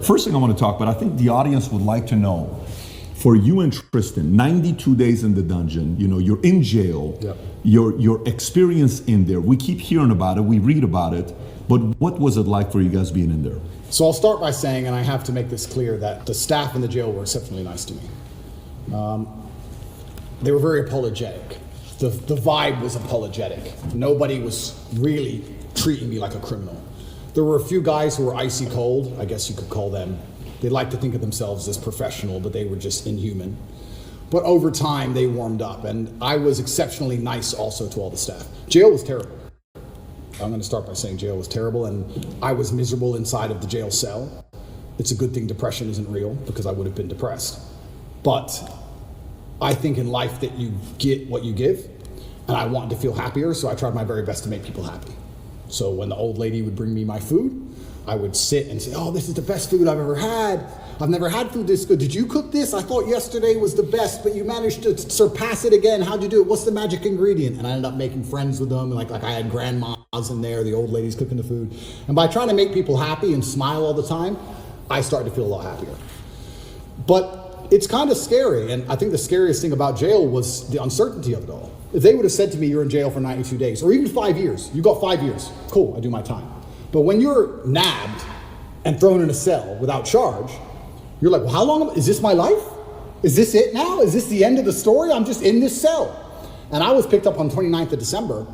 First thing I want to talk about, I think the audience would like to know, for you and Tristan, 92 days in the dungeon, you're in jail, Yep. your experience in there, we keep hearing about it, we read about it, but what was it like for you guys being in there? So I'll start by saying, and I have to make this clear, that the staff in the jail were exceptionally nice to me. They were very apologetic. The vibe was apologetic. Nobody was really treating me like a criminal. There were a few guys who were icy cold, I guess you could call them. They like to think of themselves as professional, but they were just inhuman. But over time, they warmed up, and I was exceptionally nice also to all the staff. Jail was terrible. I'm going to start by saying jail was terrible, and I was miserable inside of the jail cell. It's a good thing depression isn't real, because I would have been depressed. But I think in life that you get what you give, and I wanted to feel happier, so I tried my very best to make people happy. So when the old lady would bring me my food, I would sit and say, oh, this is the best food I've ever had. I've never had food this good. Did you cook this? I thought yesterday was the best, but you managed to surpass it again. How'd you do it? What's the magic ingredient? And I ended up making friends with them. Like I had grandmas in there, the old ladies cooking the food. And by trying to make people happy and smile all the time, I started to feel a lot happier. But it's kind of scary. And I think the scariest thing about jail was the uncertainty of it all. If they would have said to me, you're in jail for 92 days, or even 5 years, you got 5 years, cool, I do my time. But when you're nabbed and thrown in a cell without charge, you're like, well, how long, is this my life? Is this it now? Is this the end of the story? I'm just in this cell. And I was picked up on 29th of December.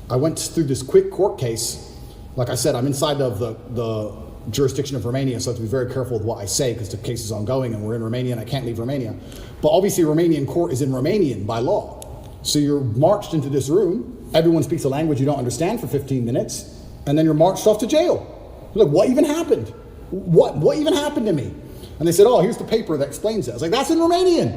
I went through this quick court case. Like I said, I'm inside of the jurisdiction of Romania, so I have to be very careful with what I say because the case is ongoing and we're in Romania and I can't leave Romania. But obviously Romanian court is in Romanian by law. So you're marched into this room, everyone speaks a language you don't understand for 15 minutes, and then you're marched off to jail. You're like, what even happened? What even happened to me? And they said, oh, here's the paper that explains it. I was like, that's in Romanian.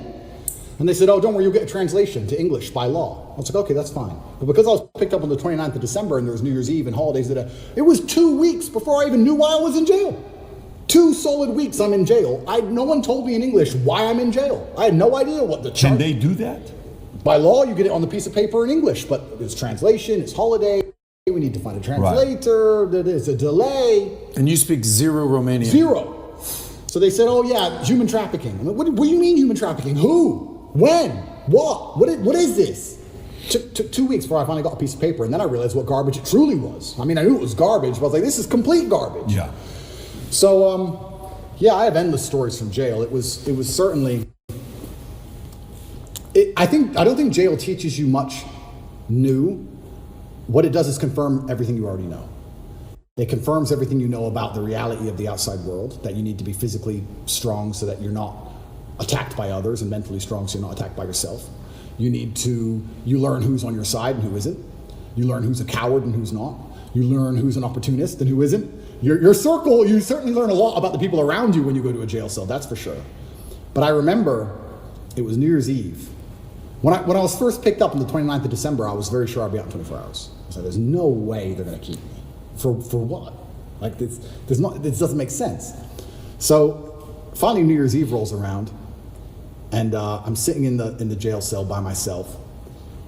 And they said, oh, don't worry, you'll get a translation to English by law. I was like, okay, that's fine. But because I was picked up on the 29th of December and there was New Year's Eve and holidays, it was 2 weeks before I even knew why I was in jail. 2 solid weeks I'm in jail. No one told me in English why I'm in jail. I had no idea what the charge. Can they do that? By law, you get it on the piece of paper in English, but it's translation, it's holiday. We need to find a translator. Right. There's a delay. And you speak zero Romanian. Zero. So they said, oh yeah, human trafficking. I'm like, what do you mean human trafficking? Who? When? What? What is this? Took 2 weeks before I finally got a piece of paper, and then I realized what garbage it truly was. I mean, I knew it was garbage, but I was like, this is complete garbage. Yeah. So, yeah, I have endless stories from jail. It was certainly. I don't think jail teaches you much new. What it does is confirm everything you already know. It confirms everything you know about the reality of the outside world, that you need to be physically strong so that you're not attacked by others, and mentally strong so you're not attacked by yourself. You learn who's on your side and who isn't. You learn who's a coward and who's not. You learn who's an opportunist and who isn't. Your circle, you certainly learn a lot about the people around you when you go to a jail cell, that's for sure. But I remember it was New Year's Eve. When I was first picked up on the 29th of December, I was very sure I'd be out in 24 hours. I was like, there's no way they're going to keep me. For what? Like, this doesn't make sense. So finally New Year's Eve rolls around, and I'm sitting in the jail cell by myself.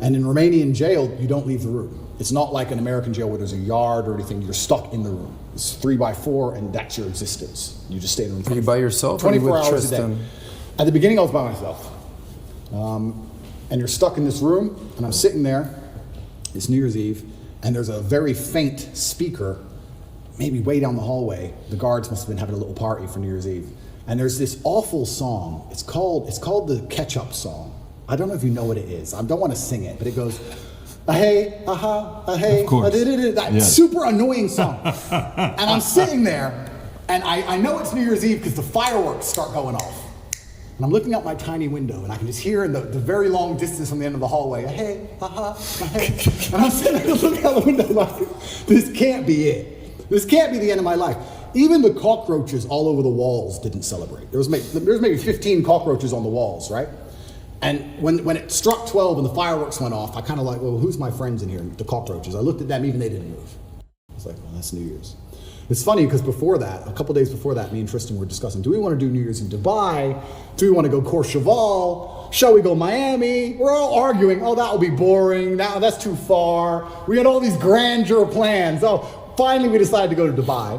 And in Romanian jail, you don't leave the room. It's not like an American jail where there's a yard or anything. You're stuck in the room. It's 3x4, and that's your existence. You just stay in the room. Are you by yourself? 24 hours Tristan? a day. At the beginning, I was by myself. And you're stuck in this room, and I'm sitting there. It's New Year's Eve, and there's a very faint speaker, maybe way down the hallway. The guards must have been having a little party for New Year's Eve. And there's this awful song. It's called the Ketchup song. I don't know if you know what it is. I don't want to sing it, but it goes, hey, hey, of course. That super annoying song. And I'm sitting there, and I know it's New Year's Eve because the fireworks start going off. And I'm looking out my tiny window, and I can just hear in the very long distance from the end of the hallway, hey, hey. And I'm sitting there looking out the window like, this can't be it. This can't be the end of my life. Even the cockroaches all over the walls didn't celebrate. There was maybe 15 cockroaches on the walls, right? And when it struck 12 and the fireworks went off, I kind of like, well, who's my friends in here? The cockroaches. I looked at them, even they didn't move. I was like, well, that's New Year's. It's funny because before that, a couple days before that, me and Tristan were discussing, do we want to do New Year's in Dubai? Do we want to go Courchevel? Shall we go Miami? We're all arguing, oh, that will be boring. That's too far. We had all these grandeur plans. Oh, finally we decided to go to Dubai.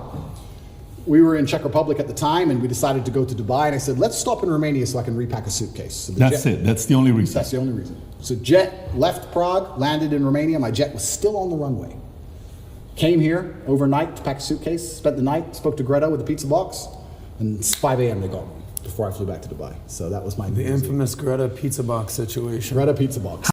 we were in Czech Republic at the time, and we decided to go to Dubai. And I said, let's stop in Romania so I can repack a suitcase. So That's it. That's the only reason. That's the only reason. So jet left Prague, landed in Romania. My jet was still on the runway. Came here overnight to pack a suitcase, spent the night, spoke to Greta with a pizza box, and it's 5 a.m. they got me before I flew back to Dubai. So that was my The infamous Greta pizza box situation. Greta pizza box.